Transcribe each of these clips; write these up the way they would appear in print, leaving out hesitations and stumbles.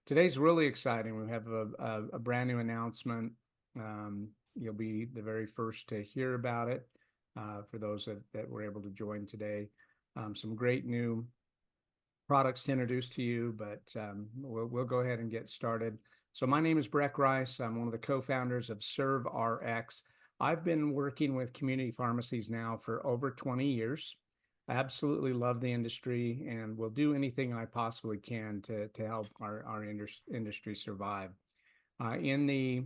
today's really exciting. We have a brand new announcement. You'll be the very first to hear about it for those that were able to join today. Some great new products to introduce to you, but we'll go ahead and get started. So my name is Breck Rice. I'm one of the co-founders of ServRx. I've been working with community pharmacies now for over 20 years. I absolutely love the industry and will do anything I possibly can to help our industry survive. In the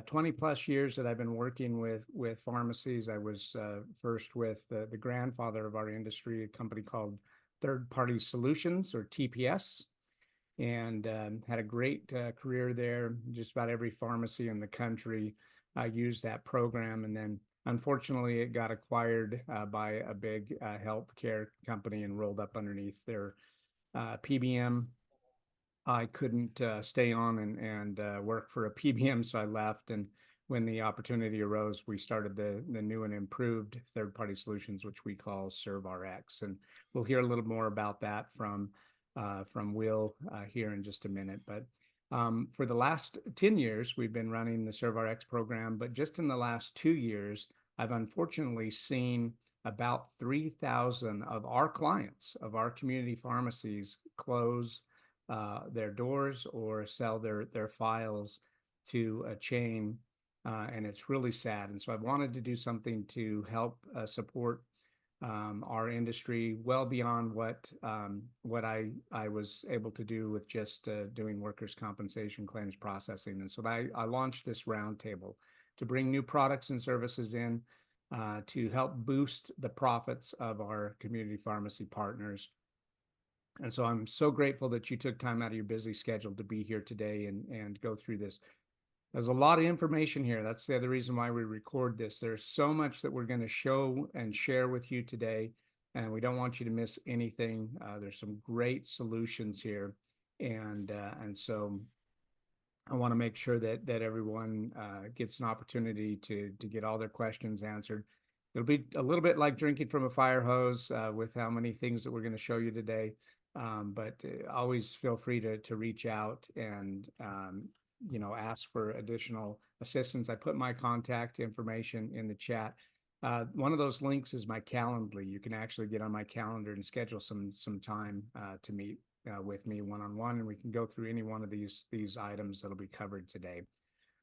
20 plus years that I've been working with pharmacies, I was first with the grandfather of our industry, a company called Third Party Solutions, or TPS, and had a great career there. Just about every pharmacy in the country used that program. And then unfortunately, it got acquired by a big healthcare company and rolled up underneath their PBM. I couldn't stay on and work for a PBM, so I left. And when the opportunity arose, we started the new and improved third-party solutions, which we call ServRx. And we'll hear a little more about that from Will here in just a minute. But for the last 10 years, we've been running the ServRx program. But just in the last 2 years, I've unfortunately seen about 3,000 of our clients, of our community pharmacies, close their doors or sell their files to a chain, and it's really sad. And so I wanted to do something to help support our industry well beyond what I was able to do with just doing workers' compensation claims processing. And so I launched this roundtable to bring new products and services in to help boost the profits of our community pharmacy partners. And so I'm so grateful that you took time out of your busy schedule to be here today and go through this. There's a lot of information here. That's the other reason why we record this. There's so much that we're going to show and share with you today, and we don't want you to miss anything. There's some great solutions here, and so I want to make sure that everyone gets an opportunity to get all their questions answered. It'll be a little bit like drinking from a fire hose with how many things that we're going to show you today. But always feel free to reach out and ask for additional assistance. I put my contact information in the chat. One of those links is my Calendly. You can actually get on my calendar and schedule some time to meet with me one-on-one, and we can go through any one of these items that'll be covered today.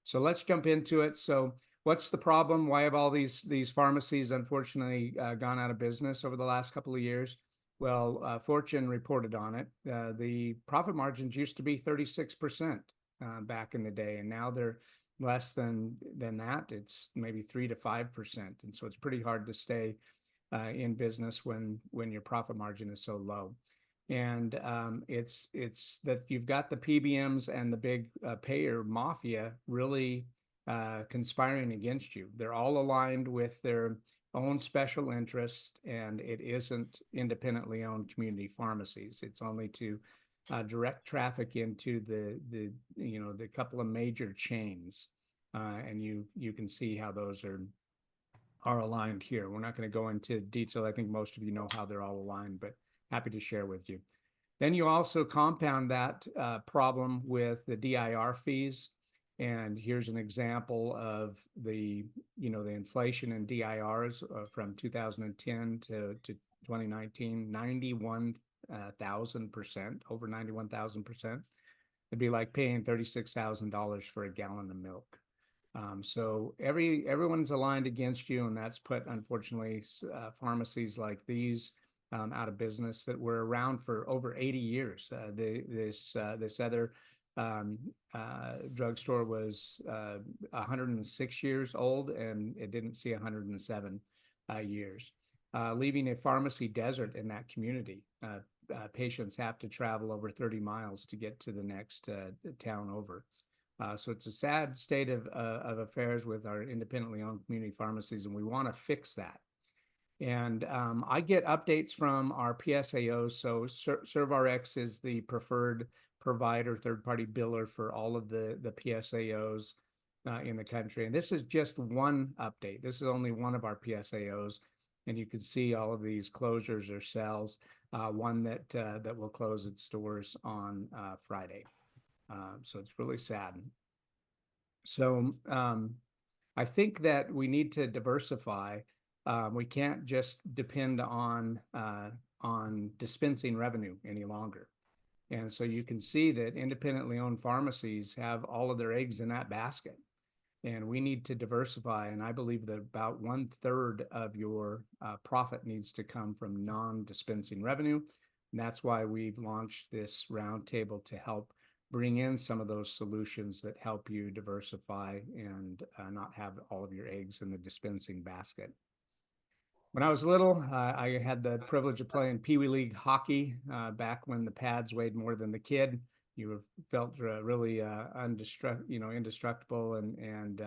So let's jump into it. So what's the problem? Why have all these pharmacies unfortunately gone out of business over the last couple of years? Well, Fortune reported on it. The profit margins used to be 36% back in the day, and now they're less than that. It's maybe 3 to 5%, and so it's pretty hard to stay in business when your profit margin is so low. And it's that you've got the PBMs and the big payer mafia really conspiring against you. They're all aligned with their own special interest, and it isn't independently owned community pharmacies. It's only to direct traffic into the couple of major chains, and you can see how those are aligned here. We're not going to go into detail. I think most of you know how they're all aligned, but happy to share with you. Then you also compound that problem with the DIR fees. And here's an example of the inflation in DIRs from 2010 to 2019, 91,000%, over 91,000%. It'd be like paying $36,000 for a gallon of milk. So everyone's aligned against you, and that's put, unfortunately, pharmacies like these out of business that were around for over 80 years. This other drugstore was 106 years old, and it didn't see 107 years, leaving a pharmacy desert in that community. Patients have to travel over 30 miles to get to the next town over. So it's a sad state of affairs with our independently owned community pharmacies, and we want to fix that. And I get updates from our PSAOs. So ServRx is the preferred provider, third-party biller for all of the PSAOs in the country. And this is just one update. This is only one of our PSAOs. And you can see all of these closures or sales. One that will close its doors on Friday. So it's really sad. So I think that we need to diversify. We can't just depend on dispensing revenue any longer. And so you can see that independently owned pharmacies have all of their eggs in that basket. And we need to diversify. And I believe that about 1/3 of your profit needs to come from non-dispensing revenue. And that's why we've launched this roundtable to help bring in some of those solutions that help you diversify and not have all of your eggs in the dispensing basket. When I was little, I had the privilege of playing Pee Wee League hockey back when the pads weighed more than the kid. You felt really indestructible, and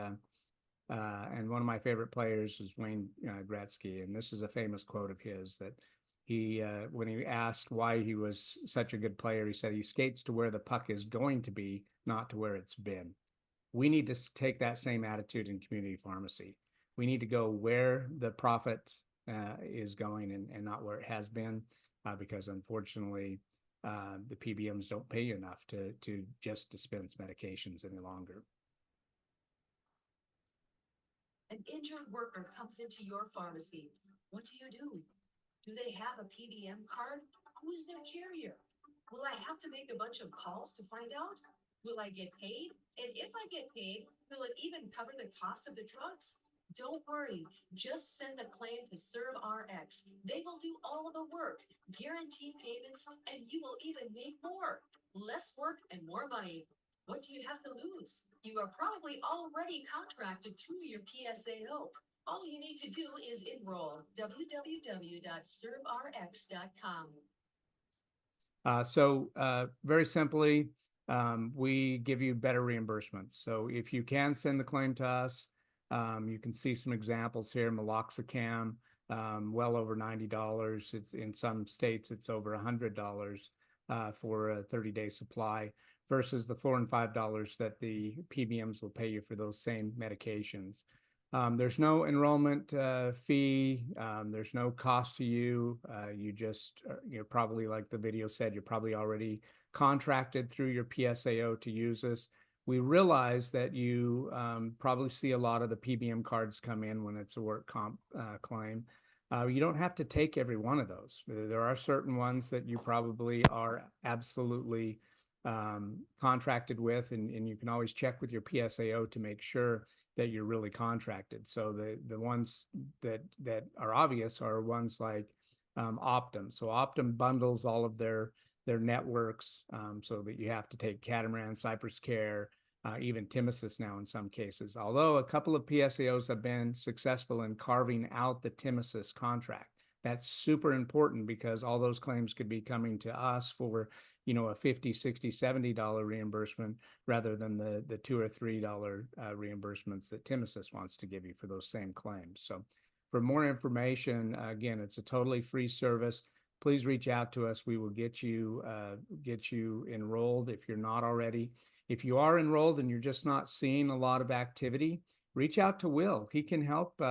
one of my favorite players was Wayne Gretzky, and this is a famous quote of his that he, when he asked why he was such a good player, he said he skates to where the puck is going to be, not to where it's been. We need to take that same attitude in community pharmacy. We need to go where the profit is going and not where it has been, because unfortunately, the PBMs don't pay you enough to just dispense medications any longer. An injured worker comes into your pharmacy. What do? Do they have a PBM card? Who is their carrier? Will I have to make a bunch of calls to find out? Will I get paid? And if I get paid, will it even cover the cost of the drugs? Don't worry, just send the claim to ServRx. They will do all of the work, guarantee payments, and you will even make more. Less work and more money. What do you have to lose? You are probably already contracted through your PSAO. All you need to do is enroll. www.servrx.com. So very simply, we give you better reimbursements. So if you can send the claim to us, you can see some examples here. Meloxicam, well over $90. It's in some states it's over $100 for a 30-day supply, versus the $4 and $5 that the PBMs will pay you for those same medications. There's no enrollment fee. There's no cost to you. You just, you're probably, like the video said, you're probably already contracted through your PSAO to use this. We realize that you probably see a lot of the PBM cards come in when it's a work comp claim. You don't have to take every one of those. There are certain ones that you probably are absolutely contracted with, and you can always check with your PSAO to make sure that you're really contracted. So the ones that are obvious are ones like Optum. So Optum bundles all of their networks, so that you have to take Catamaran, Cypress Care, even Timesys now in some cases. Although a couple of PSAOs have been successful in carving out the Timesys contract. That's super important because all those claims could be coming to us for, a $50, $60, $70 reimbursement rather than the $2 or $3 reimbursements that Timesys wants to give you for those same claims. So for more information, again, it's a totally free service. Please reach out to us. We will get you enrolled if you're not already. If you are enrolled and you're just not seeing a lot of activity, reach out to Will. He can help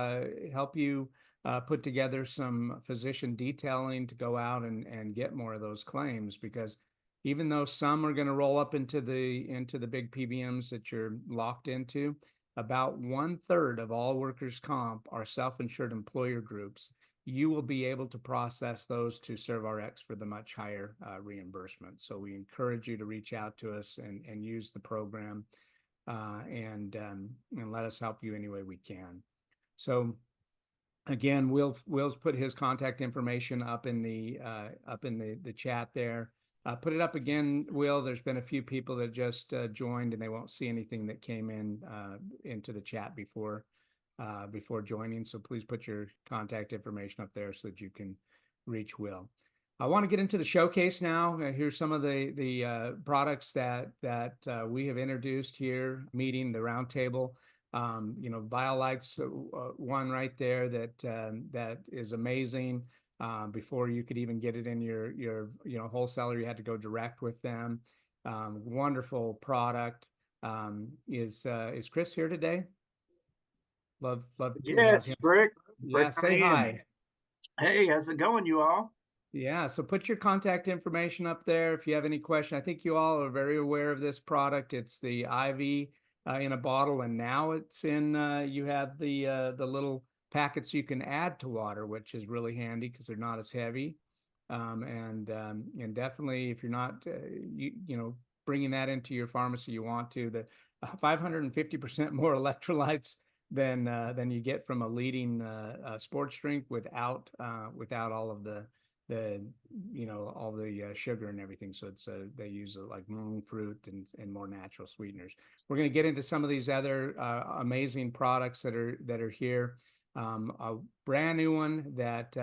you put together some physician detailing to go out and get more of those claims, because even though some are going to roll up into the big PBMs that you're locked into, about 1/3 of all workers' comp are self-insured employer groups. You will be able to process those to ServRx for the much higher reimbursement. So we encourage you to reach out to us and use the program, and let us help you any way we can. So again, Will's put his contact information up in the chat there. Put it up again, Will. There's been a few people that just joined and they won't see anything that came in into the chat before joining. So please put your contact information up there so that you can reach Will. I want to get into the showcase now. Here's some of the products that we have introduced here, meeting the roundtable. BIOLYTE's one right there that is amazing. Before you could even get it in your wholesaler, you had to go direct with them. Wonderful product. Is Chris here today? Love to have him. Breck. Yeah, say hi. Hey, how's it going, you all? Yeah, so put your contact information up there if you have any question. I think you all are very aware of this product. It's the IV in a bottle, and now it's in. You have the little packets you can add to water, which is really handy because they're not as heavy. And definitely, if you're not bringing that into your pharmacy, you want to the 550% more electrolytes than you get from a leading sports drink without all of the all the sugar and everything. So it's they use like monk fruit and more natural sweeteners. We're going to get into some of these other amazing products that are here. A brand new one that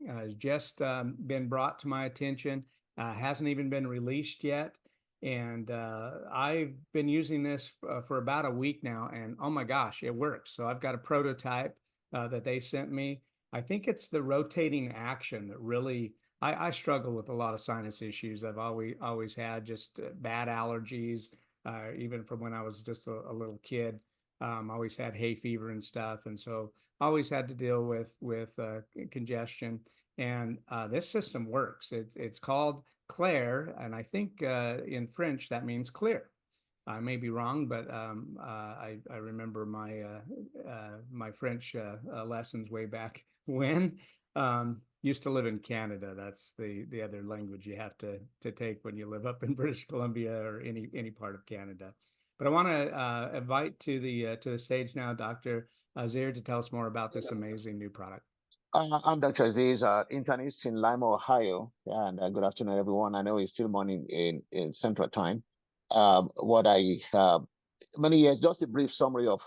has just been brought to my attention, hasn't even been released yet. And I've been using this for about a week now, and oh my gosh, it works. So I've got a prototype that they sent me. I think it's the rotating action that really, I struggle with a lot of sinus issues. I've always had just bad allergies, even from when I was just a little kid. Always had hay fever and stuff, and so always had to deal with congestion. And this system works. It's called Clair, and I think in French that means clear. I may be wrong, but I remember my French lessons way back when. Used to live in Canada. That's the other language you have to take when you live up in British Columbia or any part of Canada. But I want to invite to the stage now Dr. Azeez to tell us more about this amazing new product. I'm Dr. Azeez, internist in Lima, Ohio, and good afternoon, everyone. I know it's still morning in Central Time. What I many years, just a brief summary of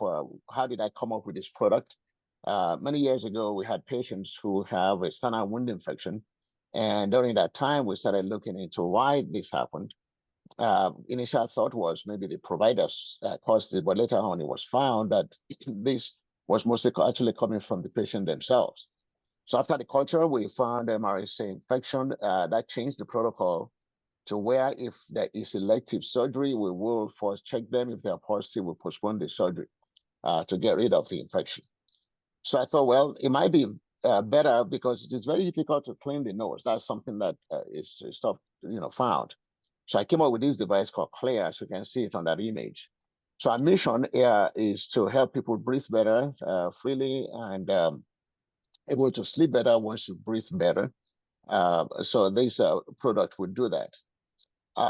how did I come up with this product. Many years ago, we had patients who have a sinus wound infection, and during that time, we started looking into why this happened. Initial thought was maybe the providers caused it, but later on, it was found that this was mostly actually coming from the patient themselves. So after the culture, we found MRSA infection. That changed the protocol to where if there is elective surgery, we will first check them. If they are positive, we'll postpone the surgery to get rid of the infection. So I thought, well, it might be better because it is very difficult to clean the nose. That's something that is tough, found. So I came up with this device called Clair, as you can see it on that image. So our mission here is to help people breathe better freely and able to sleep better once you breathe better. So this product would do that.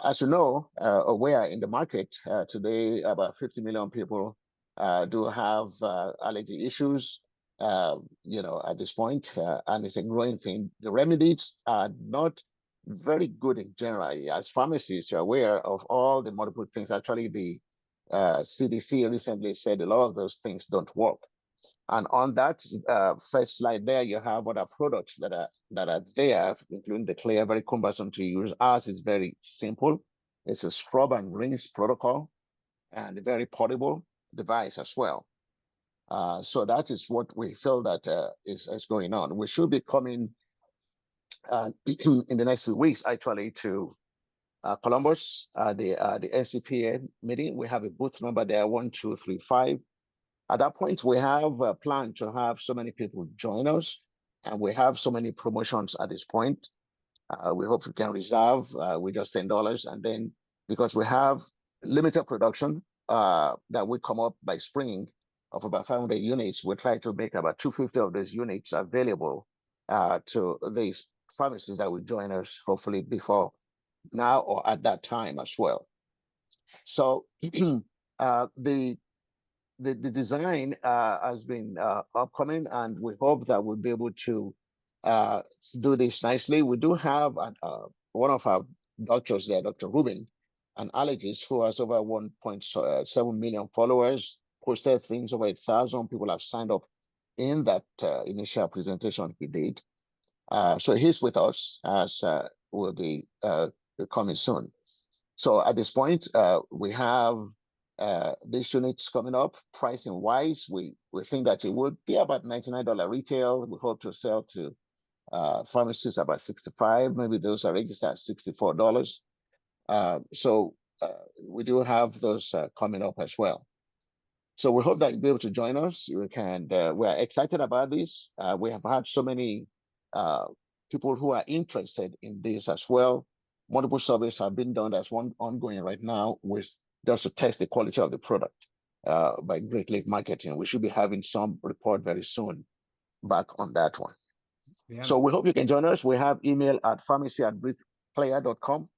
As you know, aware in the market today, about 50 million people do have allergy issues, at this point, and it's a growing thing. The remedies are not very good in general. As pharmacists, you're aware of all the multiple things. Actually, the CDC recently said a lot of those things don't work. And on that first slide there, you have other products that are there, including the Clair, very cumbersome to use. Ours is very simple. It's a scrub and rinse protocol and a very portable device as well. So that is what we feel that is going on. We should be coming in the next few weeks, actually, to Columbus, the NCPA meeting. We have a booth number there, 1235. At that point, we have a plan to have so many people join us, and we have so many promotions at this point. We hope we can reserve with just $10, and then because we have limited production that will come up by spring of about 500 units, we'll try to make about 250 of those units available to these pharmacies that will join us, hopefully before now or at that time as well. So the design has been upcoming, and we hope that we'll be able to do this nicely. We do have one of our doctors there, Dr. Rubin, an allergist who has over 1.7 million followers, posted things, over 1,000 people have signed up in that initial presentation he did. So he's with us as will be coming soon. So at this point, we have these units coming up. Pricing wise, we think that it would be about $99 retail. We hope to sell to pharmacies about $65. Maybe those are registered at $64. So we do have those coming up as well. So we hope that you'll be able to join us. We are excited about this. We have had so many people who are interested in this as well. Multiple surveys have been done. There's one ongoing right now with just to test the quality of the product by Great Lake Marketing. We should be having some report very soon back on that one. Yeah. So we hope you can join us. We have email at pharmacy@breatheclair.com.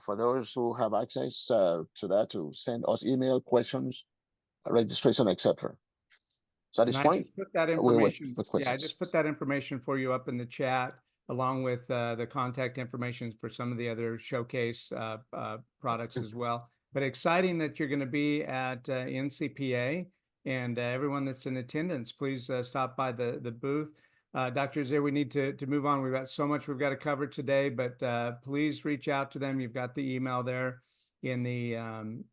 For those who have access to that, to send us email, questions, registration, etc. So at this And I point, just put that we wait information. for Yeah, I questions. just put that information for you up in the chat, along with the contact information for some of the other showcase products as well. But exciting that you're going to be at NCPA, and everyone that's in attendance, please stop by the booth. Dr. Azeez, we need to move on. We've got so much we've got to cover today, but please reach out to them. You've got the email there in the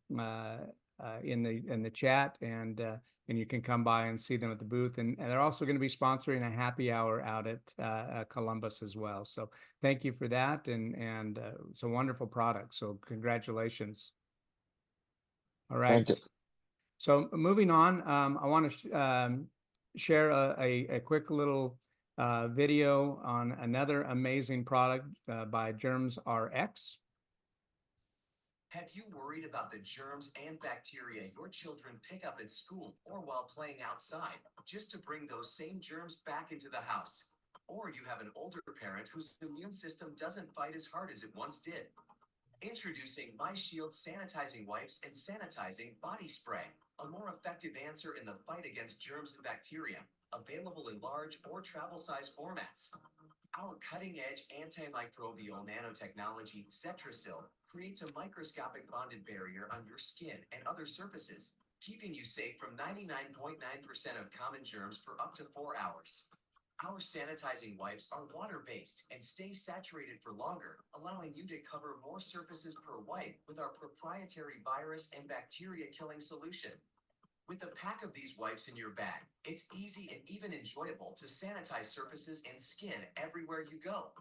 chat, and you can come by and see them at the booth. And they're also going to be sponsoring a happy hour out at Columbus as well. So thank you for that, and it's a wonderful product. So congratulations. All right. Thank you. So moving on, I want to share a quick little video on another amazing product by GermsRx. Have you worried about the germs and bacteria your children pick up at school or while playing outside, just to bring those same germs back into the house? Or you have an older parent whose immune system doesn't fight as hard as it once did? Introducing myshield sanitizing wipes and sanitizing body spray, a more effective answer in the fight against germs and bacteria, available in large or travel size formats. Our cutting-edge antimicrobial nanotechnology, Zetrasil, creates a microscopic bonded barrier on your skin and other surfaces, keeping you safe from 99.9% of common germs for up to 4 hours. Our sanitizing wipes are water-based and stay saturated for longer, allowing you to cover more surfaces per wipe with our proprietary virus and bacteria-killing solution. With a pack of these wipes in your bag, it's easy and even enjoyable to sanitize surfaces and skin everywhere you go.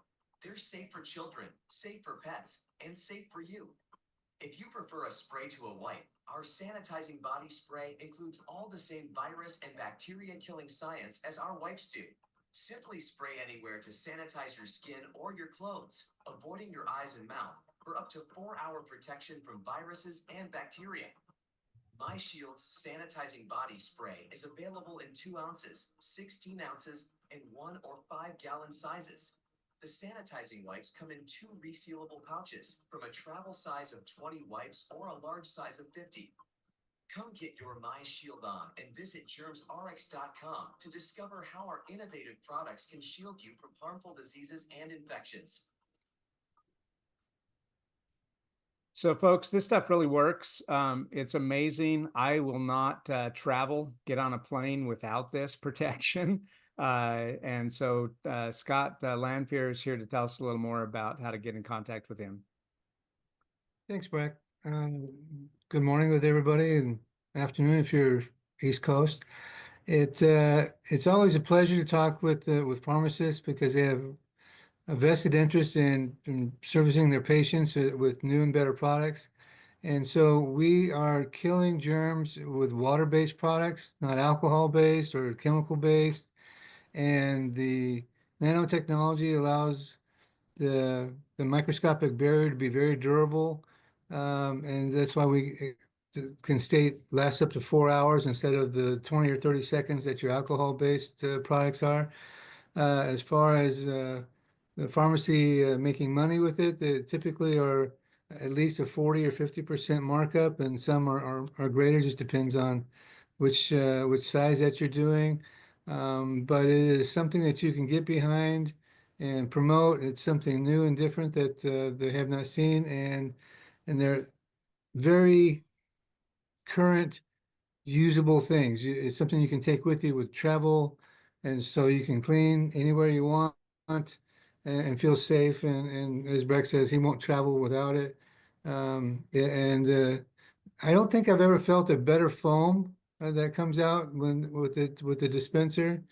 They're safe for children, safe for pets, and safe for you. If you prefer a spray to a wipe, our sanitizing body spray includes all the same virus and bacteria-killing science as our wipes do. Simply spray anywhere to sanitize your skin or your clothes, avoiding your eyes and mouth, for up to 4-hour protection from viruses and bacteria. MyShield's sanitizing body spray is available in 2 ounces, 16 ounces, and 1 or 5-gallon sizes. The sanitizing wipes come in 2 resealable pouches, from a travel size of 20 wipes or a large size of 50. Come get your MyShield on and visit GermsRx.com to discover how our innovative products can shield you from harmful diseases and infections. So folks, this stuff really works. It's amazing. I will not get on a plane without this protection. And so Scott Lanfear is here to tell us a little more about how to get in contact with him. Thanks, Breck. Good morning with everybody, and afternoon if you're East Coast. It's always a pleasure to talk with pharmacists, because they have a vested interest in servicing their patients with new and better products. And so we are killing germs with water-based products, not alcohol-based or chemical-based. And the nanotechnology allows the microscopic barrier to be very durable. And that's why we can last up to 4 hours instead of the 20 or 30 seconds that your alcohol-based products are. As far as the pharmacy making money with it, they typically are at least a 40 or 50% markup, and some are greater. Just depends on which size that you're doing. But it is something that you can get behind and promote. It's something new and different that they have not seen, and they're very current, usable things. It's something you can take with you with travel, and so you can clean anywhere you want and feel safe. And as Breck says, he won't travel without it. I don't think I've ever felt a better foam that comes out with the dispenser.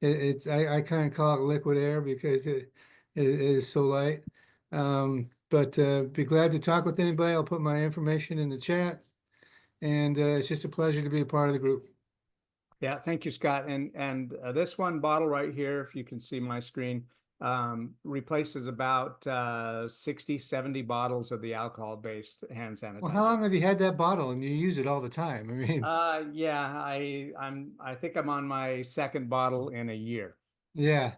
I kind of call it liquid air because it is so light. But be glad to talk with anybody. I'll put my information in the chat, and it's just a pleasure to be a part of the group. Yeah, thank you, Scott. And this one bottle right here, if you can see my screen, replaces about 60, 70 bottles of the alcohol-based hand sanitizer. Well, how long have you had that bottle and you use it all the time? I mean, Yeah, I think I'm on my second bottle in a year. yeah.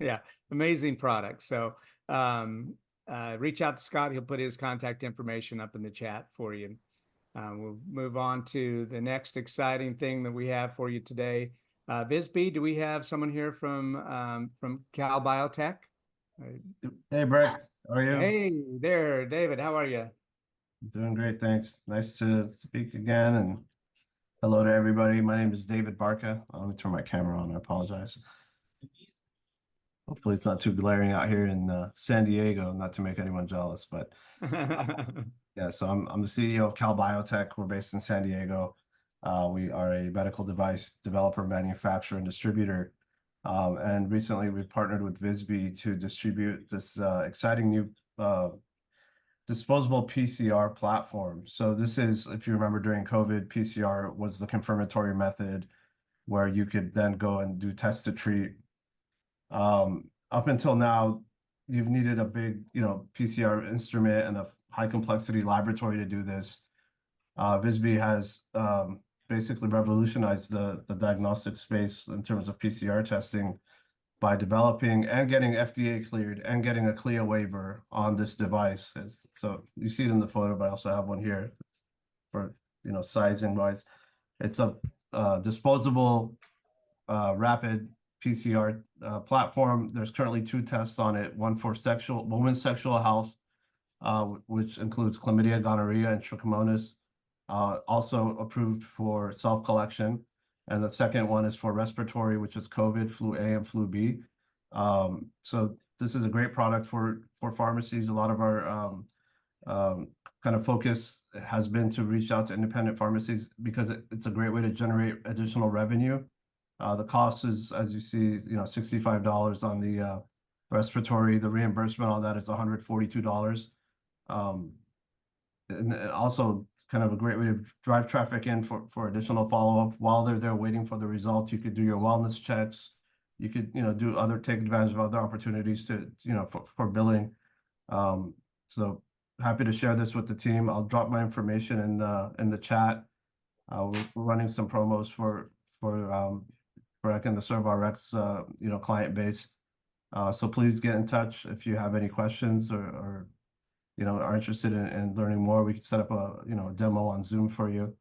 Yeah, amazing product. So reach out to Scott. He'll put his contact information up in the chat for you. We'll move on to the next exciting thing that we have for you today. Visby, do we have someone here from Cal Biotech? Hey, Breck, how are you? Hey there, David. How are you? Doing great, thanks. Nice to speak again, and hello to everybody. My name is David Barca. Let me turn my camera on. I apologize. Hopefully, it's not too glaring out here in San Diego, not to make anyone jealous, but yeah. So I'm the CEO of Cal Biotech. We're based in San Diego. We are a medical device developer, manufacturer, and distributor. And recently, we've partnered with Visby to distribute this exciting new disposable PCR platform. So this is, if you remember, during COVID, PCR was the confirmatory method where you could then go and do test to treat. Up until now, you've needed a big, PCR instrument and a high complexity laboratory to do this. Visby has basically revolutionized the diagnostic space in terms of PCR testing by developing and getting FDA cleared and getting a CLIA waiver on this device. So you see it in the photo, but I also have one here for, sizing wise. It's a disposable rapid PCR platform. There's currently 2 tests on it, one for women's sexual health, which includes chlamydia, gonorrhea, and trichomonas, also approved for self-collection. And the second one is for respiratory, which is COVID, flu A, and flu B. So this is a great product for pharmacies. A lot of our kind of focus has been to reach out to independent pharmacies because it's a great way to generate additional revenue. The cost is, as you see, $65 on the respiratory. The reimbursement on that is $142. And also kind of a great way to drive traffic in for additional follow-up while they're there waiting for the results. You could do your wellness checks. You could, take advantage of other opportunities to, for billing. So happy to share this with the team. I'll drop my information in the chat. We're running some promos for Breck and the ServRx, client base. So please get in touch if you have any questions or are interested in learning more. We could set up a demo on Zoom for you.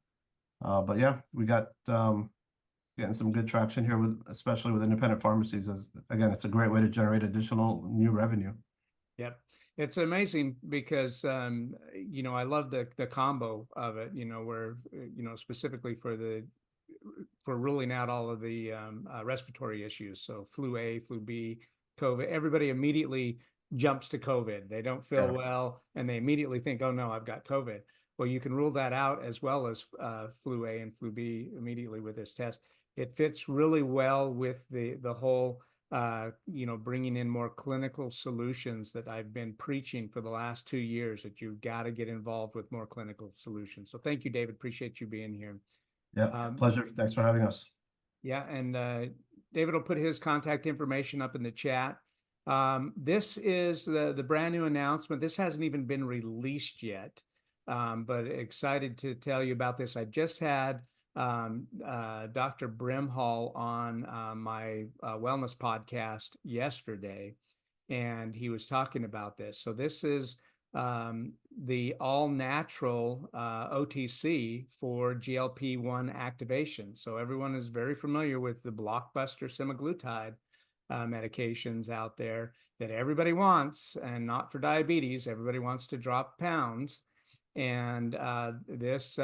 But yeah, we got getting some good traction here especially with independent pharmacies. As again, it's a great way to generate additional new revenue. Yep. It's amazing because I love the combo of it, where specifically for ruling out all of the respiratory issues. So flu A, flu B, COVID, everybody immediately jumps to COVID. They don't feel well and they immediately think, oh no, I've got COVID. Well, you can rule that out as well as flu A and flu B immediately with this test. It fits really well with the whole bringing in more clinical solutions that I've been preaching for the last 2 years, that you've got to get involved with more clinical solutions. So thank you, David. Appreciate you being here. Yeah, pleasure. Thanks for having us. Yeah, and David will put his contact information up in the chat. This is the brand new announcement. This hasn't even been released yet, but excited to tell you about this. I just had Dr. Brimhall on my wellness podcast yesterday, and he was talking about this. So this is the all-natural OTC for GLP-1 activation. So everyone is very familiar with the blockbuster semaglutide medications out there that everybody wants, and not for diabetes. Everybody wants to drop pounds. And this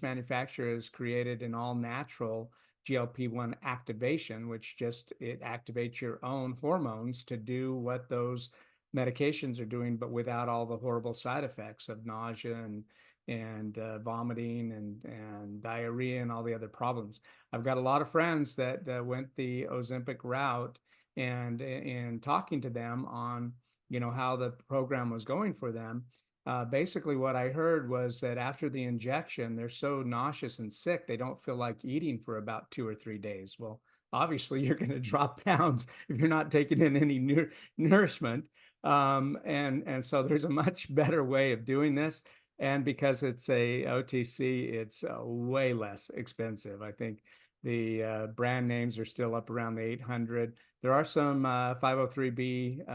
manufacturer has created an all-natural GLP-1 activation, which it activates your own hormones to do what those medications are doing, but without all the horrible side effects of nausea and vomiting and diarrhea and all the other problems. I've got a lot of friends that went the Ozempic route, and in talking to them on how the program was going for them, basically what I heard was that after the injection, they're so nauseous and sick, they don't feel like eating for about 2 or 3 days. Well, obviously you're going to drop pounds if you're not taking in any nourishment. And so there's a much better way of doing this. And because it's a OTC, it's way less expensive. I think the brand names are still up around the 800. There are some 503B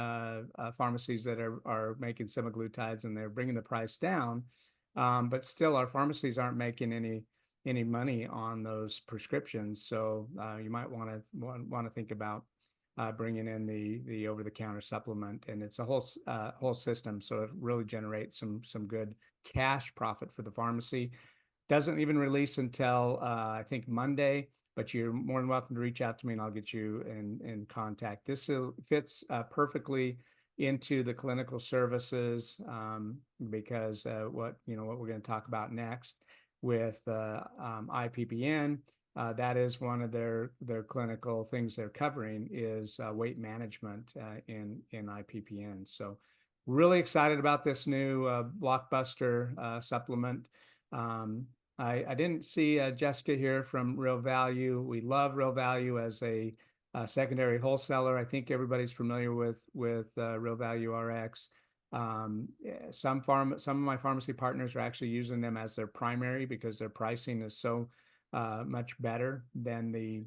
pharmacies that are making semaglutides, and they're bringing the price down. But still, our pharmacies aren't making any money on those prescriptions. So you might want to think about bringing in the over-the-counter supplement, and it's a whole system. So it really generates some good cash profit for the pharmacy. Doesn't even release until I think Monday, but you're more than welcome to reach out to me and I'll get you in contact. This fits perfectly into the clinical services because what we're going to talk about next with IPPN, that is one of their clinical things they're covering is weight management in IPPN. So really excited about this new blockbuster supplement. I didn't see Jessica here from Real Value. We love Real Value as a secondary wholesaler. I think everybody's familiar with Real Value RX. Some of my pharmacy partners are actually using them as their primary because their pricing is so much better than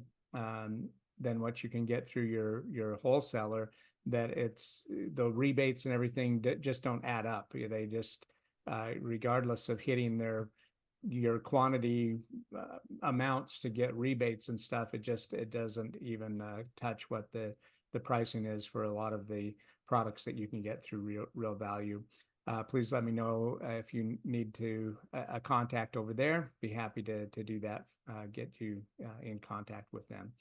what you can get through your wholesaler, that it's the rebates and everything that just don't add up. They just regardless of hitting your quantity amounts to get rebates and stuff, it doesn't even touch what the pricing is for a lot of the products that you can get through Real Value. Please let me know if you need a contact over there. Be happy to do that, get you in contact with them.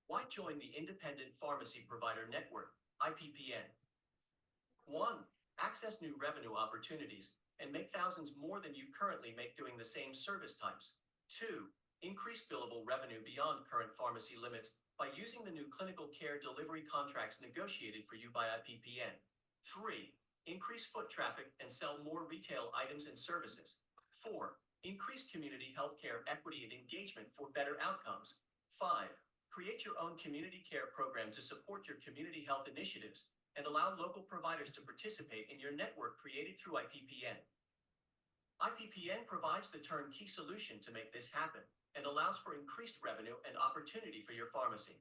Why join the Independent Pharmacy Provider Network, IPPN? 1. Access new revenue opportunities and make thousands more than you currently make doing the same service types. 2. Increase billable revenue beyond current pharmacy limits by using the new clinical care delivery contracts negotiated for you by IPPN. 3. Increase foot traffic and sell more retail items and services. 4. Increase community healthcare equity and engagement for better outcomes. 5. Create your own community care program to support your community health initiatives and allow local providers to participate in your network created through IPPN. IPPN provides the turnkey solution to make this happen and allows for increased revenue and opportunity for your pharmacy.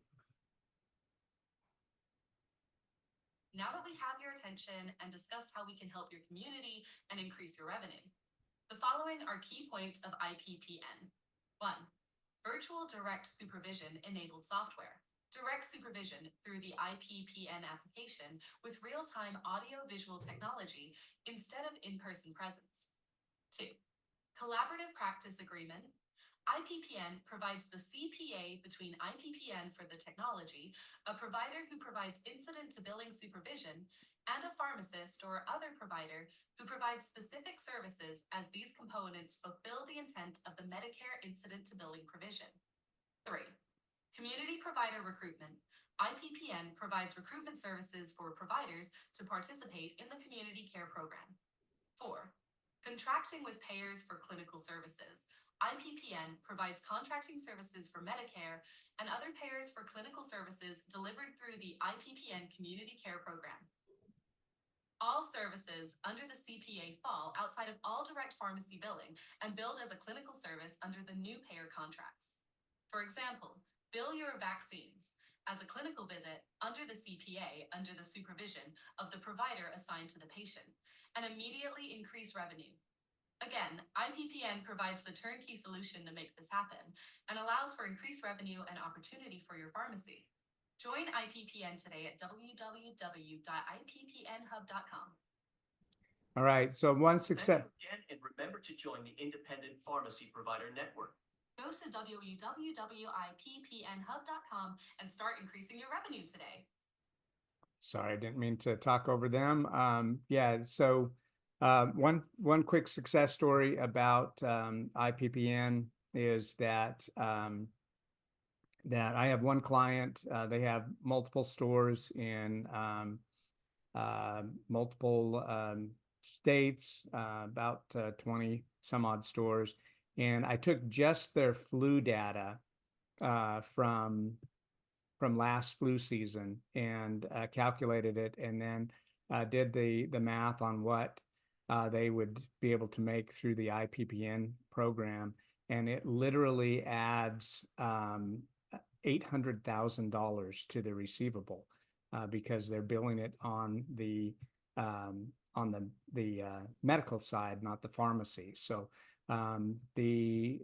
Now that we have your attention and discussed how we can help your community and increase your revenue, the following are key points of IPPN. 1. Virtual direct supervision enabled software. Direct supervision through the IPPN application with real-time audio-visual technology instead of in-person presence. 2. Collaborative practice agreement. IPPN provides the CPA between IPPN for the technology, a provider who provides incident-to-billing supervision, and a pharmacist or other provider who provides specific services as these components fulfill the intent of the Medicare incident-to-billing provision. 3. Community provider recruitment. IPPN provides recruitment services for providers to participate in the community care program. 4. Contracting with payers for clinical services. IPPN provides contracting services for Medicare and other payers for clinical services delivered through the IPPN community care program. All services under the CPA fall outside of all direct pharmacy billing and billed as a clinical service under the new payer contracts. For example, bill your vaccines as a clinical visit under the CPA under the supervision of the provider assigned to the patient and immediately increase revenue. Again, IPPN provides the turnkey solution to make this happen and allows for increased revenue and opportunity for your pharmacy. Join IPPN today at www.ippenhub.com. All right, so one success. Thank you again, and remember to join the Independent Pharmacy Provider Network. Go to www.ippenhub.com and start increasing your revenue today. Sorry, I didn't mean to talk over them. So one quick success story about IPPN is that I have one client. They have multiple stores in multiple states, about 20 some odd stores. And I took just their flu data from from last flu season and calculated it, and then did the math on what they would be able to make through the IPPN program, and it literally adds $800,000 to the receivable because they're billing it on the medical side, not the pharmacy. So the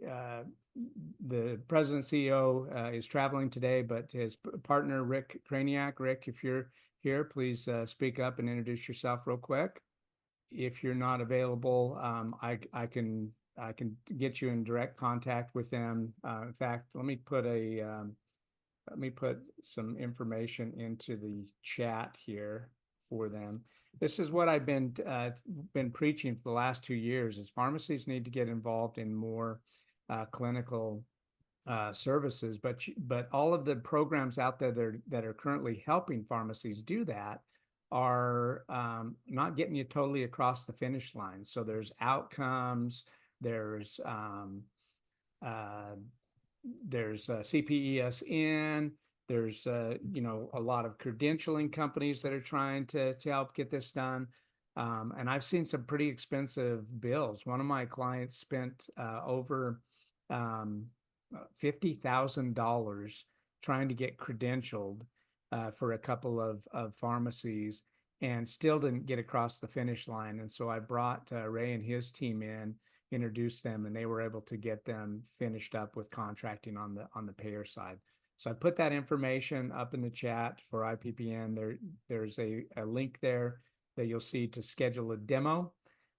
president CEO is traveling today, but his partner Rick Kraniak. Rick, if you're here, please speak up and introduce yourself real quick. If you're not available, I can get you in direct contact with them. In fact, let me put some information into the chat here for them. This is what I've been preaching for the last 2 years: is pharmacies need to get involved in more clinical services, but all of the programs out there that are currently helping pharmacies do that are not getting you totally across the finish line. So there's outcomes, there's CPESN, there's you know, a lot of credentialing companies that are trying to help get this done. And I've seen some pretty expensive bills. One of my clients spent over $50,000 trying to get credentialed for a couple of pharmacies, and still didn't get across the finish line. And so I brought Ray and his team in, introduced them, and they were able to get them finished up with contracting on the payer side. So I put that information up in the chat for IPPN. There's a link there that you'll see to schedule a demo.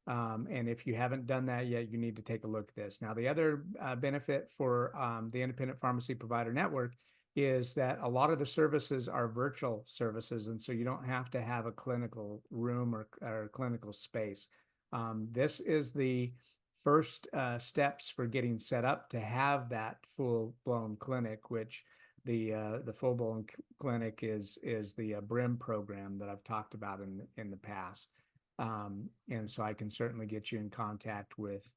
And if you haven't done that yet, you need to take a look at this. Now, the other benefit for the Independent Pharmacy Provider Network is that a lot of the services are virtual services, and so you don't have to have a clinical room or clinical space. This is the first steps for getting set up to have that full-blown clinic, which the full-blown clinic is the BRIM program that I've talked about in the past. And so I can certainly get you in contact with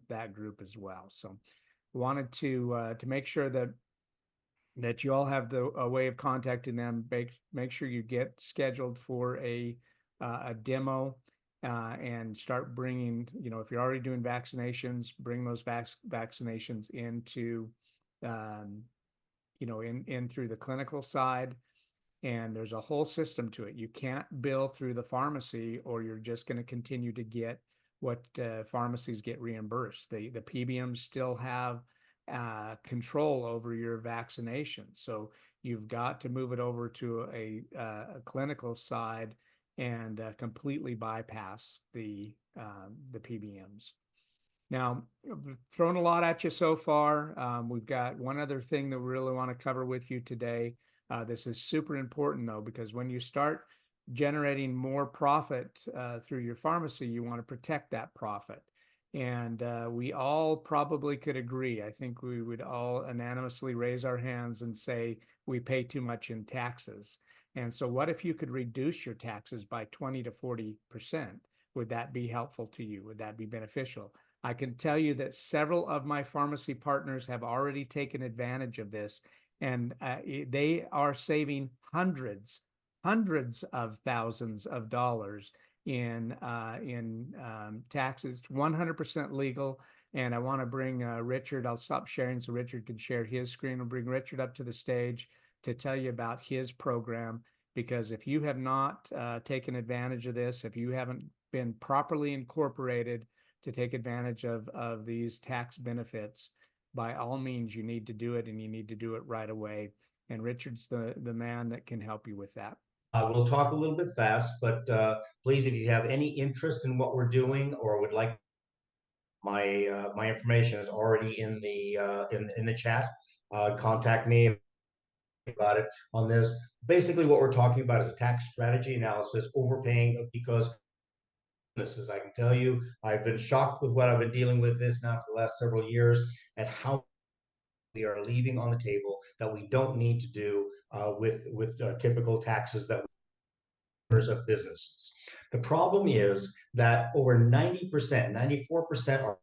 that group as well. So wanted to make sure that you all have a way of contacting them. Make sure you get scheduled for a demo and start bringing, you know, if you're already doing vaccinations, bring those vaccinations into, you know, in through the clinical side. And there's a whole system to it. You can't bill through the pharmacy, or you're just going to continue to get what pharmacies get reimbursed. The PBMs still have control over your vaccination. So you've got to move it over to a clinical side and completely bypass the PBMs. Now, I've thrown a lot at you so far. We've got one other thing that we really want to cover with you today. This is super important, though, because when you start generating more profit through your pharmacy, you want to protect that profit. And we all probably could agree. I think we would all unanimously raise our hands and say we pay too much in taxes. And so what if you could reduce your taxes by 20 to 40%? Would that be helpful to you? Would that be beneficial? I can tell you that several of my pharmacy partners have already taken advantage of this, and they are saving hundreds of thousands of dollars in taxes. 100% legal. And I want to bring Richard. I'll stop sharing so Richard can share his screen. I'll bring Richard up to the stage to tell you about his program, because if you have not taken advantage of this, if you haven't been properly incorporated to take advantage of these tax benefits, by all means, you need to do it, and you need to do it right away. And Richard's the man that can help you with that. We'll talk a little bit fast, but please, if you have any interest in what we're doing or would like, my information is already in the chat. Contact me about it on this. Basically, what we're talking about is a tax strategy analysis, overpaying because businesses. I can tell you, I've been shocked with what I've been dealing with this now for the last several years, and how we are leaving on the table that we don't need to do with typical taxes that of businesses. The problem is that over 90%, 94% are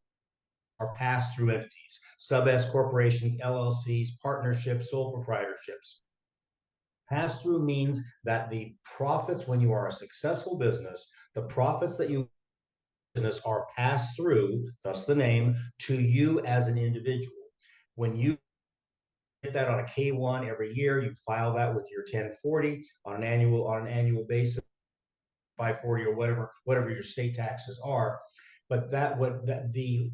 pass-through entities, sub-S corporations, LLCs, partnerships, sole proprietorships. Pass-through means that the profits, when you are a successful business, the profits that you business are passed through, thus the name, to you as an individual. When you get that on a K-1 every year, you file that with your 1040 on an annual basis, 540 or whatever your state taxes are. But the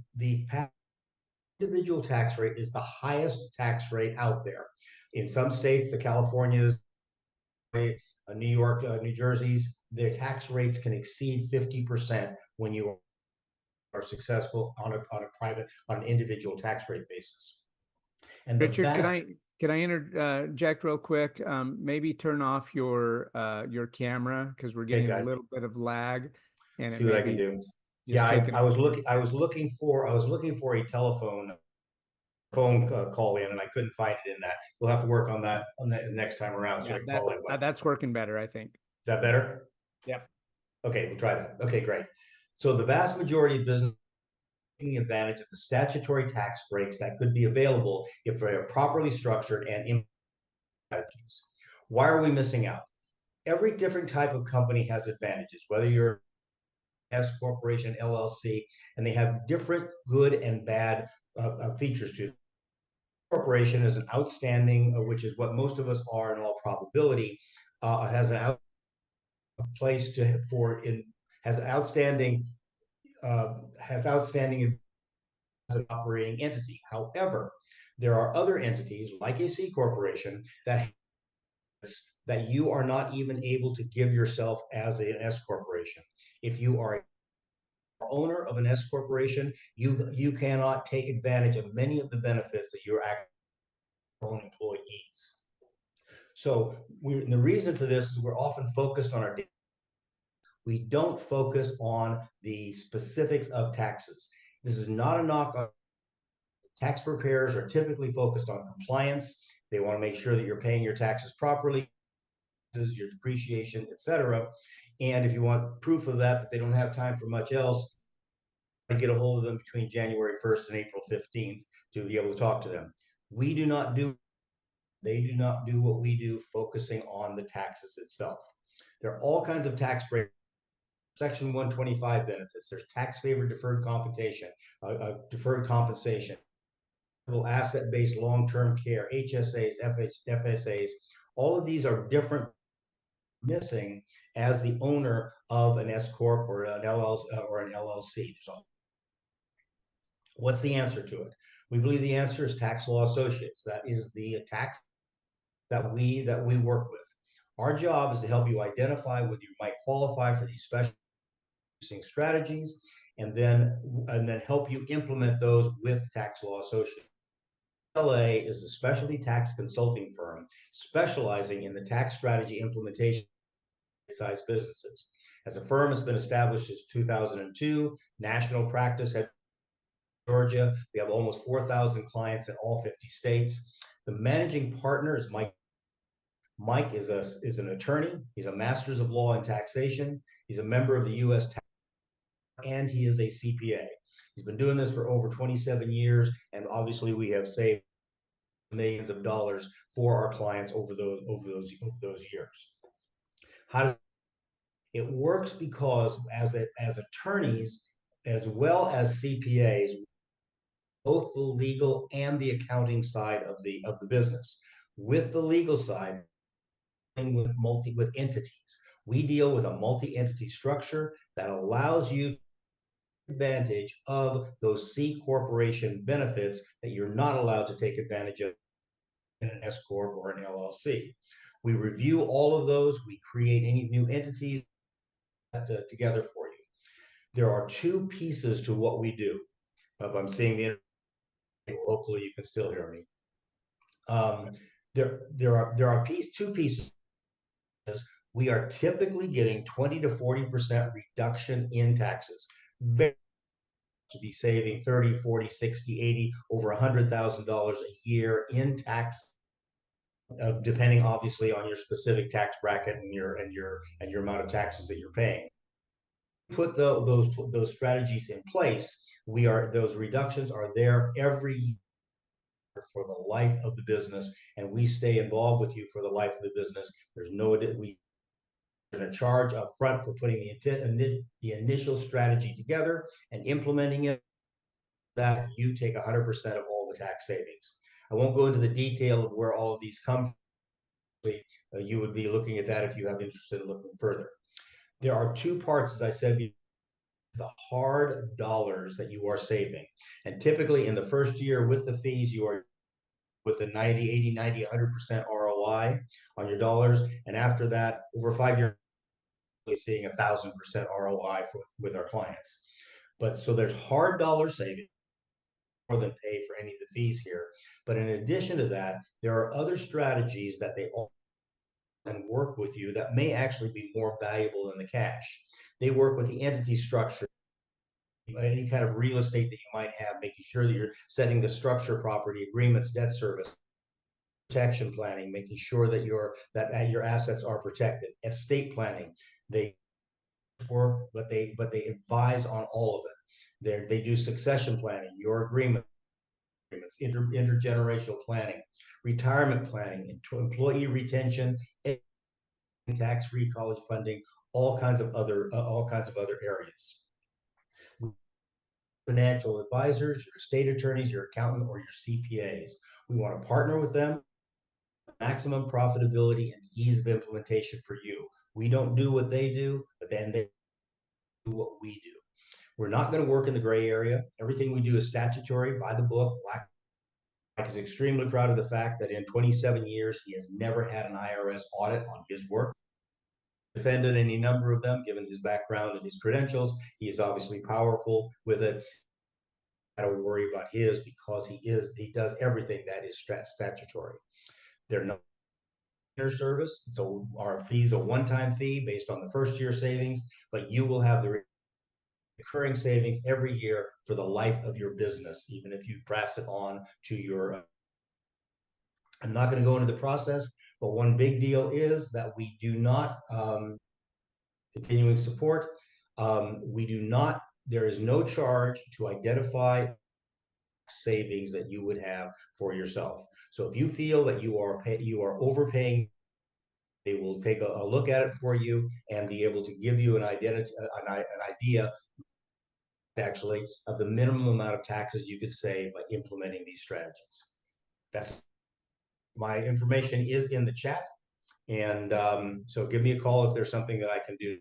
individual tax rate is the highest tax rate out there. In some states, the Californias, New York, New Jersey's, their tax rates can exceed 50% when you are successful on an individual tax rate basis. And Richard, can I interject real quick? Maybe turn off your camera because we're getting a little bit of lag, and see what I can do. Yeah, I was looking for a telephone phone call in, and I couldn't find it in that. We'll have to work on that next time around. So that's working better, I think. Is that better? Yep. Okay, we'll try that. Okay, great. So the vast majority of business taking advantage of the statutory tax breaks that could be available if they are properly structured and strategies. Why are we missing out? Every different type of company has advantages, whether you're S corporation, LLC, and they have different good and bad features to it. Corporation is an outstanding, which is what most of us are in all probability, has an place to has outstanding as an operating entity. However, there are other entities like a C corporation that you are not even able to give yourself as an S corporation. If you are an owner of an S corporation, you cannot take advantage of many of the benefits that your own employees. So the reason for this is we're often focused on we don't focus on the specifics of taxes. This is not a knock on tax preparers are typically focused on compliance. They want to make sure that you're paying your taxes properly, your depreciation, etc. And if you want proof of that they don't have time for much else, get a hold of them between January 1st and April 15th to be able to talk to them. They do not do what we do, focusing on the taxes itself. There are all kinds of tax breaks. Section 125 benefits. There's tax favored deferred compensation, asset-based long-term care, HSAs, FSAs. All of these are different missing as the owner of an S corp or an LLC. So what's the answer to it? We believe the answer is tax law associates. That is the tax that we work with. Our job is to help you identify whether you might qualify for these special strategies, and then help you implement those with tax law associates. LA is a specialty tax consulting firm specializing in the tax strategy implementation of size businesses. As a firm, it's been established since 2002. National practice at Georgia. We have almost 4,000 clients in all 50 states. The managing partner is Mike. Mike is an attorney. He's a master's of law in taxation. He's a member of the U.S. Tax, and he is a CPA. He's been doing this for over 27 years, and obviously we have saved millions of dollars for our clients over those years. How does it works? Because as attorneys as well as CPAs, both the legal and the accounting side of the business. With the legal side, and with entities, we deal with a multi-entity structure that allows you advantage of those C corporation benefits that you're not allowed to take advantage of in an S corp or an LLC. We review all of those. We create any new entities together for you. There are two pieces to what we do. If I'm seeing the hopefully you can still hear me. There are two pieces. We are typically getting 20 to 40% reduction in taxes. To be saving 30, 40, 60, 80, over $100,000 a year in tax, depending obviously on your specific tax bracket and your amount of taxes that you're paying. Put those strategies in place. Those reductions are there every year. for the life of the business, and we stay involved with you for the life of the business. There's a charge up front for putting the initial strategy together and implementing it. That you take 100% of all the tax savings. I won't go into the detail of where all of these come from. You would be looking at that if you have interest in looking further. There are two parts, as I said, the hard dollars that you are saving. And typically in the first year with the fees, you are with the 90, 80, 90, 100% ROI on your dollars. And after that, over 5 years, we're seeing 1,000% ROI with our clients. But so there's hard dollar savings, more than pay for any of the fees here. But in addition to that, there are other strategies that they all and work with you that may actually be more valuable than the cash. They work with the entity structure, any kind of real estate that you might have, making sure that you're setting the structure, property agreements, debt service, protection planning, making sure that your assets are protected, estate planning. They work, but they advise on all of it. They do succession planning, your agreements, intergenerational planning, retirement planning, employee retention, tax-free college funding, all kinds of other areas. Financial advisors, your estate attorneys, your accountant, or your CPAs. We want to partner with them. Maximum profitability and ease of implementation for you. We don't do what they do, but then they do what we do. We're not going to work in the gray area. Everything we do is statutory, by the book. Black is extremely proud of the fact that in 27 years, he has never had an IRS audit on his work. Defended any number of them, given his background and his credentials. He is obviously powerful with it. I don't worry about his because he does everything that is statutory. They're not service, so our fees a one-time fee based on the first year savings, but you will have the recurring savings every year for the life of your business, even if you pass it on to your. I'm not going to go into the process, but one big deal is that we do not continuing support. We do not. There is no charge to identify savings that you would have for yourself. So if you feel that you are overpaying, they will take a look at it for you and be able to give you an idea actually of the minimum amount of taxes you could save by implementing these strategies. That's my information is in the chat, and so give me a call if there's something that I can do.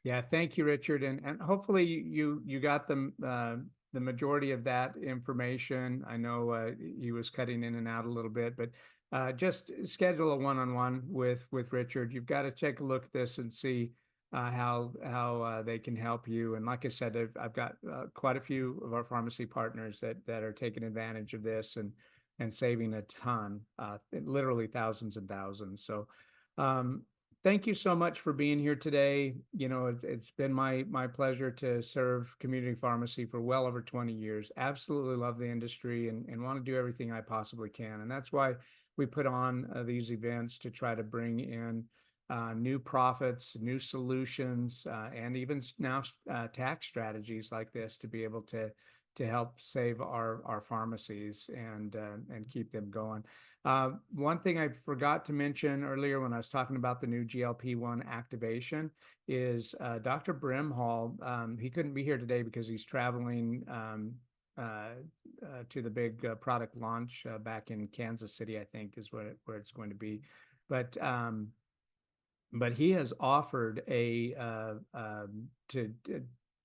Yeah, thank you, Richard, and hopefully you got the majority of that information. I know he was cutting in and out a little bit, but just schedule a one-on-one with Richard. You've got to take a look at this and see how they can help you. And like I said, I've got quite a few of our pharmacy partners that are taking advantage of this and saving a ton, literally thousands and thousands. So thank you so much for being here today. You know, it's been my pleasure to serve community pharmacy for well over 20 years. Absolutely love the industry and want to do everything I possibly can. And that's why we put on these events to try to bring in new profits, new solutions, and even now tax strategies like this to be able to help save our pharmacies and keep them going. One thing I forgot to mention earlier when I was talking about the new GLP-1 activation is Dr. Brimhall. He couldn't be here today because he's traveling to the big product launch back in Kansas City, I think is where it's going to be. But he has offered to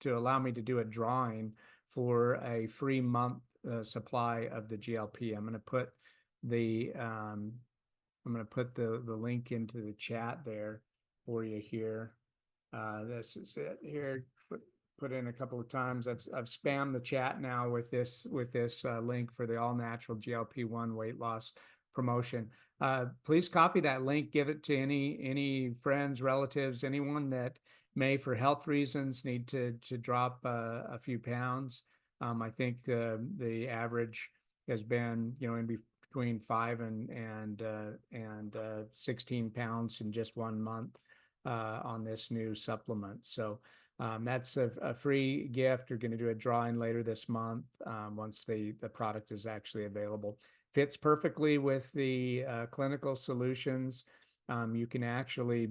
allow me to do a drawing for a free month supply of the GLP. I'm going to put the link into the chat there for you here. This is it here. Put in a couple of times. I've spammed the chat now with this link for the all natural GLP-1 weight loss promotion. Please copy that link. Give it to any friends, relatives, anyone that may, for health reasons, need to drop a few pounds. I think the average has been, you know, in between 5 and 16 pounds in just 1 month on this new supplement. So That's a free gift. We're going to do a drawing later this month once the product is actually available. Fits perfectly with the clinical solutions. You can actually,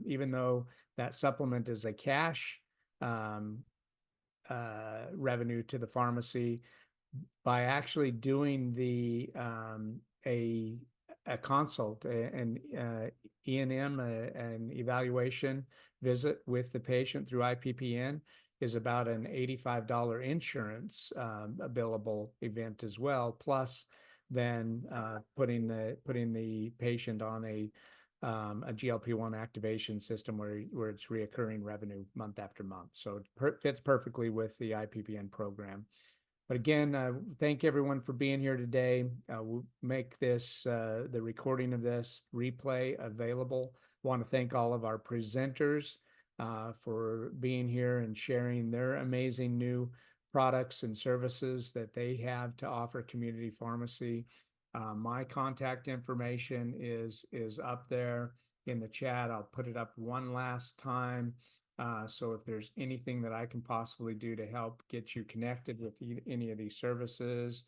even though that supplement is a cash revenue to the pharmacy, by actually doing the a consult, an E&M, an evaluation visit with the patient through IPPN is about an $85 insurance billable event as well. Plus, then putting the patient on a GLP-1 activation system where it's reoccurring revenue month after month. So it fits perfectly with the IPPN program. But again, thank everyone for being here today. We'll make this, the recording of this replay available. Want to thank all of our presenters for being here and sharing their amazing new products and services that they have to offer community pharmacy. My contact information is up there in the chat. I'll put it up one last time. So if there's anything that I can possibly do to help get you connected with any of these services,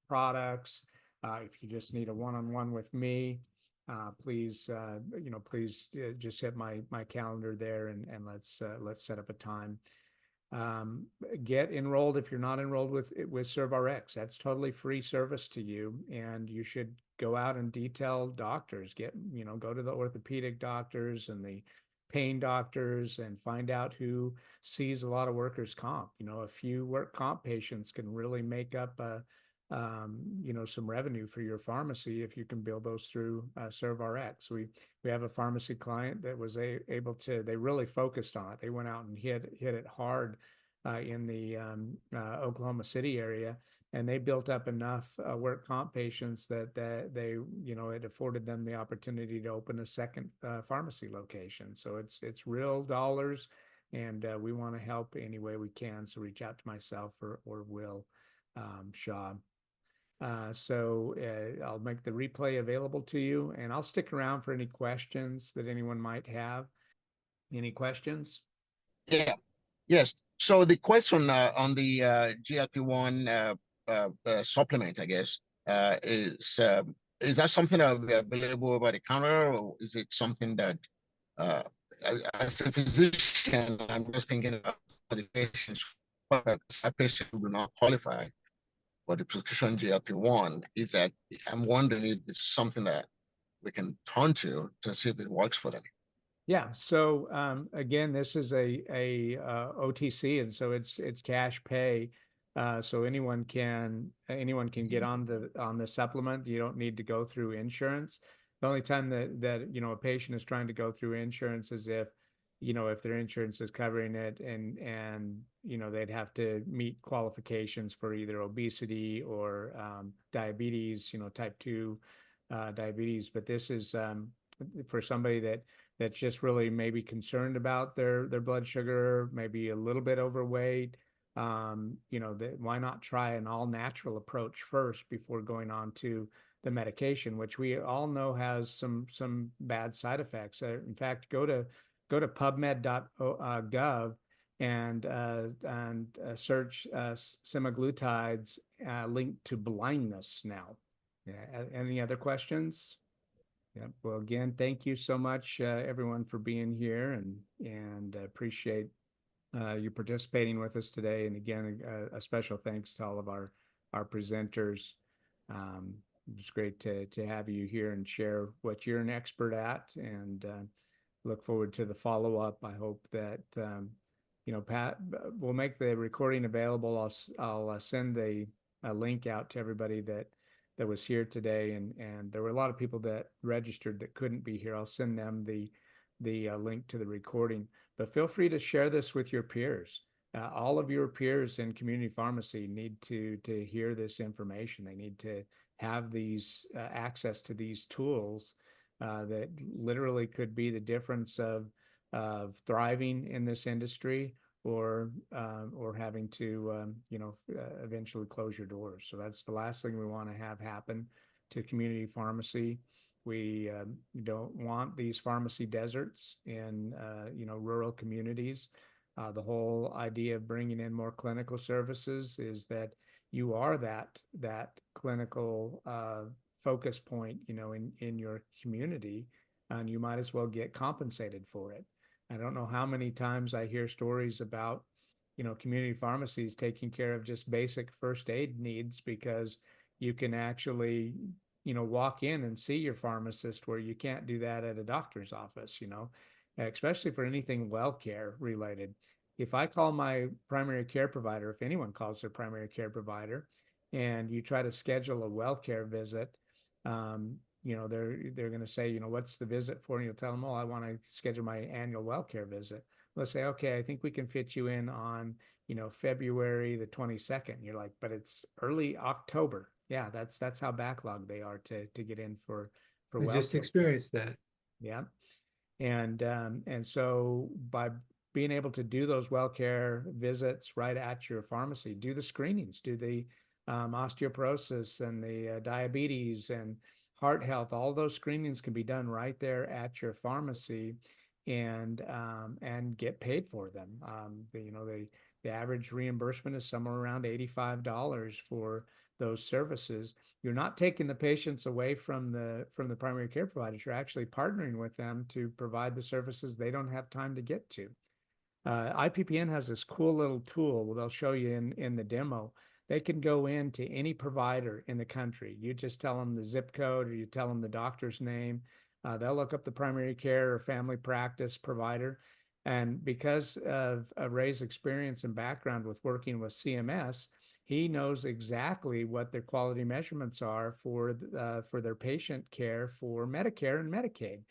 products, if you just need a one-on-one with me, please, please just hit my calendar there and let's set up a time. Get enrolled if you're not enrolled with ServRx. That's totally free service to you, and you should go out and detail doctors. Go to the orthopedic doctors and the pain doctors and find out who sees a lot of workers' comp. A few work comp patients can really make up some revenue for your pharmacy if you can build those through ServRx. We have a pharmacy client that was able to. They really focused on it. They went out and hit it hard in the Oklahoma City area, and they built up enough work comp patients that they it afforded them the opportunity to open a second pharmacy location. So it's real dollars, and we want to help any way we can. So reach out to myself or Will Shaw. So I'll make the replay available to you, and I'll stick around for any questions that anyone might have. Any questions? Yeah. Yes. So the question on the GLP-1 supplement, I guess, is that something that will be available over the counter, or is it something that, as a physician, I'm just thinking about the patients, a patient who do not qualify for the prescription GLP-1, is that I'm wondering if it's something that we can turn to see if it works for them. Yeah. So again, this is a OTC, and so it's cash pay. So anyone can get on the supplement. You don't need to go through insurance. The only time that a patient is trying to go through insurance is if their insurance is covering it, and they'd have to meet qualifications for either obesity or diabetes, type 2 diabetes. But this is for somebody that's just really maybe concerned about their blood sugar, maybe a little bit overweight. Why not try an all natural approach first before going on to the medication, which we all know has some bad side effects. In fact, go to pubmed.gov and search semaglutides linked to blindness now. Yeah. Any other questions? Yeah. Well, again, thank you so much, everyone, for being here, and appreciate you participating with us today. And again, a special thanks to all of our presenters. It's great to have you here and share what you're an expert at, and look forward to the follow-up. I hope that Pat will make the recording available. I'll send a link out to everybody that was here today, and there were a lot of people that registered that couldn't be here. I'll send them the link to the recording, but feel free to share this with your peers. All of your peers in community pharmacy need to hear this information. They need to have these access to these tools that literally could be the difference of thriving in this industry or having to eventually close your doors. So that's the last thing we want to have happen to community pharmacy. We don't want these pharmacy deserts in rural communities. The whole idea of bringing in more clinical services is that you are that clinical focus point, in your community, and you might as well get compensated for it. I don't know how many times I hear stories about, community pharmacies taking care of just basic first aid needs because you can actually, walk in and see your pharmacist where you can't do that at a doctor's office, especially for anything well care related. If I call my primary care provider, if anyone calls their primary care provider, and you try to schedule a well care visit, they're going to say, what's the visit for? And you'll tell them, oh, I want to schedule my annual well care visit. Let's say, okay, I think we can fit you in on, February the 22nd. You're like, but it's early October. Yeah, that's how backlogged they are to get in for I well just care. experienced that. Yeah. And so by being able to do those well care visits right at your pharmacy, do the screenings, do the osteoporosis and the diabetes and heart health, all those screenings can be done right there at your pharmacy, and get paid for them. The average reimbursement is somewhere around $85 for those services. You're not taking the patients away from the primary care providers. You're actually partnering with them to provide the services they don't have time to get to. IPPN has this cool little tool they'll show you in the demo. They can go into any provider in the country. You just tell them the zip code, or you tell them the doctor's name. They'll look up the primary care or family practice provider. And because of Ray's experience and background with working with CMS, he knows exactly what their quality measurements are for their patient care for Medicare and Medicaid.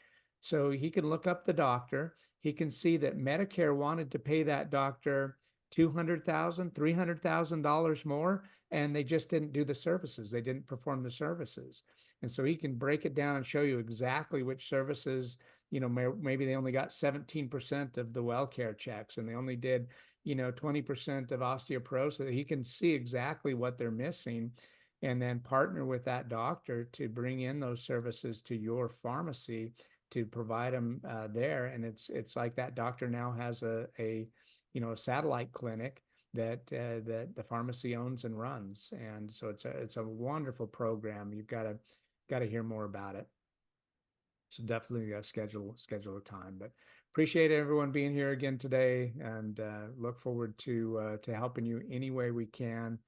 So he can look up the doctor. He can see that Medicare wanted to pay that doctor $200,000, $300,000 more, and they just didn't do the services. They didn't perform the services. And so he can break it down and show you exactly which services, maybe they only got 17% of the well care checks, and they only did, 20% of osteoporosis. He can see exactly what they're missing, and then partner with that doctor to bring in those services to your pharmacy to provide them there. And it's like that doctor now has a satellite clinic that the pharmacy owns and runs. And so it's a wonderful program. You've got to hear more about it. So definitely schedule a time. But appreciate everyone being here again today, and look forward to helping you any way we can.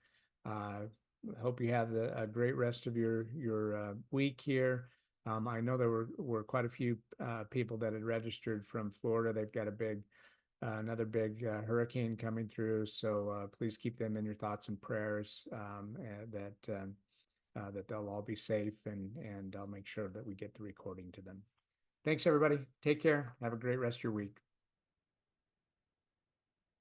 Hope you have a great rest of your week here. I know there were quite a few people that had registered from Florida. They've got another big hurricane coming through, so please keep them in your thoughts and prayers, that they'll all be safe, and I'll make sure that we get the recording to them. Thanks, everybody. Take care. Have a great rest of your week.